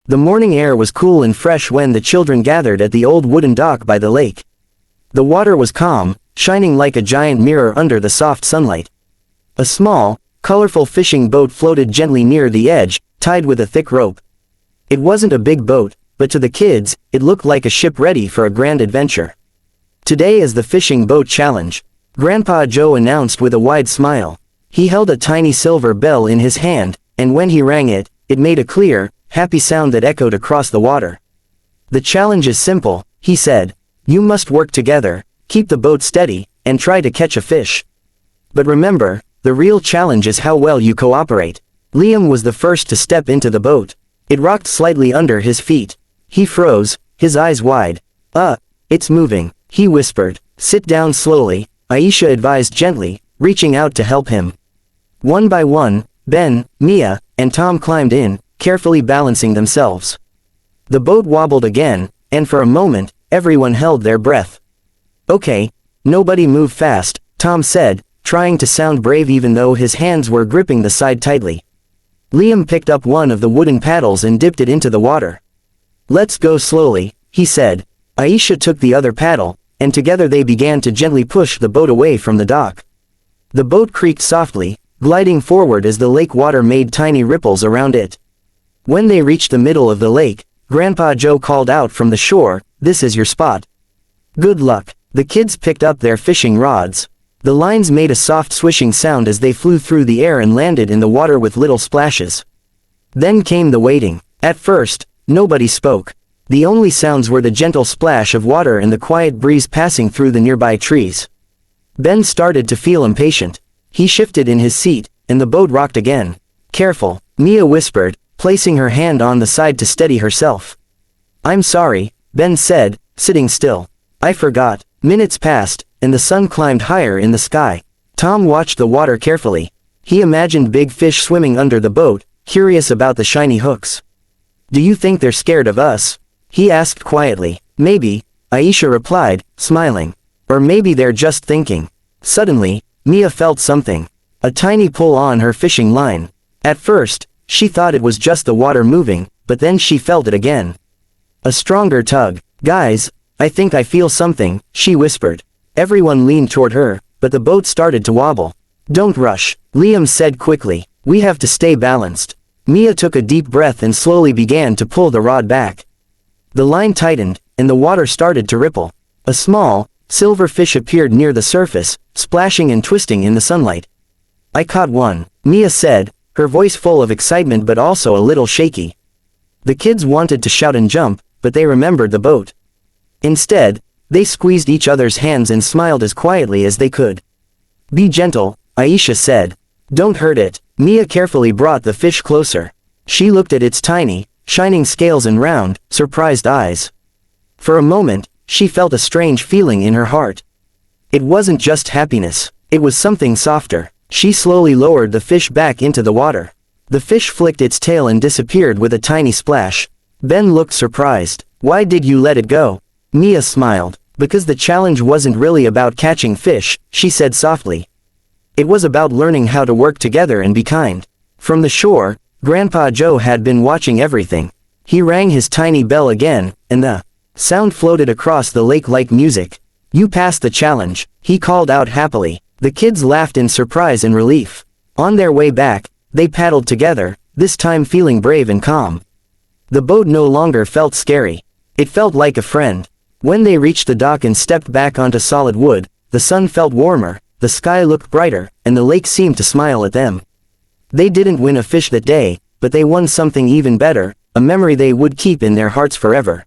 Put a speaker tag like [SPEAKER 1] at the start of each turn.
[SPEAKER 1] The morning air was cool and fresh when the children gathered at the old wooden dock by the lake. The water was calm, shining like a giant mirror under the soft sunlight. A small, colorful fishing boat floated gently near the edge, tied with a thick rope. It wasn't a big boat, but to the kids, it looked like a ship ready for a grand adventure. "Today is the fishing boat challenge," Grandpa Joe announced with a wide smile. He held a tiny silver bell in his hand, and when he rang it, it made a clear, happy sound that echoed across the water. "The challenge is simple," he said. "You must work together, keep the boat steady, and try to catch a fish. But remember, the real challenge is how well you cooperate." Liam was the first to step into the boat. It rocked slightly under his feet. He froze, his eyes wide. It's moving," he whispered. "Sit down slowly," Aisha advised gently, reaching out to help him. One by one, Ben, Mia, and Tom climbed in, carefully balancing themselves. The boat wobbled again, and for a moment, everyone held their breath. "Okay, nobody move fast," Tom said, trying to sound brave even though his hands were gripping the side tightly. Liam picked up one of the wooden paddles and dipped it into the water. "Let's go slowly," he said. Aisha took the other paddle, and together they began to gently push the boat away from the dock. The boat creaked softly, gliding forward as the lake water made tiny ripples around it. When they reached the middle of the lake, Grandpa Joe called out from the shore, "This is your spot. Good luck." The kids picked up their fishing rods. The lines made a soft swishing sound as they flew through the air and landed in the water with little splashes. Then came the waiting. At first, nobody spoke. The only sounds were the gentle splash of water and the quiet breeze passing through the nearby trees. Ben started to feel impatient. He shifted in his seat, and the boat rocked again. "Careful," Mia whispered, placing her hand on the side to steady herself. "I'm sorry," Ben said, sitting still. "I forgot." Minutes passed, and the sun climbed higher in the sky. Tom watched the water carefully. He imagined big fish swimming under the boat, curious about the shiny hooks. "Do you think they're scared of us?" he asked quietly. "Maybe," Aisha replied, smiling. "Or maybe they're just thinking." Suddenly, Mia felt something. A tiny pull on her fishing line. At first, she thought it was just the water moving, but then she felt it again. A stronger tug. "Guys, I think I feel something," she whispered. Everyone leaned toward her, but the boat started to wobble. "Don't rush," Liam said quickly. "We have to stay balanced." Mia took a deep breath and slowly began to pull the rod back. The line tightened, and the water started to ripple. A small, silver fish appeared near the surface, splashing and twisting in the sunlight. "I caught one," Mia said, her voice full of excitement but also a little shaky. The kids wanted to shout and jump, but they remembered the boat. Instead, they squeezed each other's hands and smiled as quietly as they could. "Be gentle," Aisha said. "Don't hurt it." Mia carefully brought the fish closer. She looked at its tiny, shining scales and round, surprised eyes. For a moment, she felt a strange feeling in her heart. It wasn't just happiness, it was something softer. She slowly lowered the fish back into the water. The fish flicked its tail and disappeared with a tiny splash. Ben looked surprised. "Why did you let it go?" Mia smiled. "Because the challenge wasn't really about catching fish," she said softly. "It was about learning how to work together and be kind." From the shore, Grandpa Joe had been watching everything. He rang his tiny bell again, and the sound floated across the lake like music. "You passed the challenge," he called out happily. The kids laughed in surprise and relief. On their way back, they paddled together, this time feeling brave and calm. The boat no longer felt scary. It felt like a friend. When they reached the dock and stepped back onto solid wood, the sun felt warmer, the sky looked brighter, and the lake seemed to smile at them. They didn't win a fish that day, but they won something even better, a memory they would keep in their hearts forever.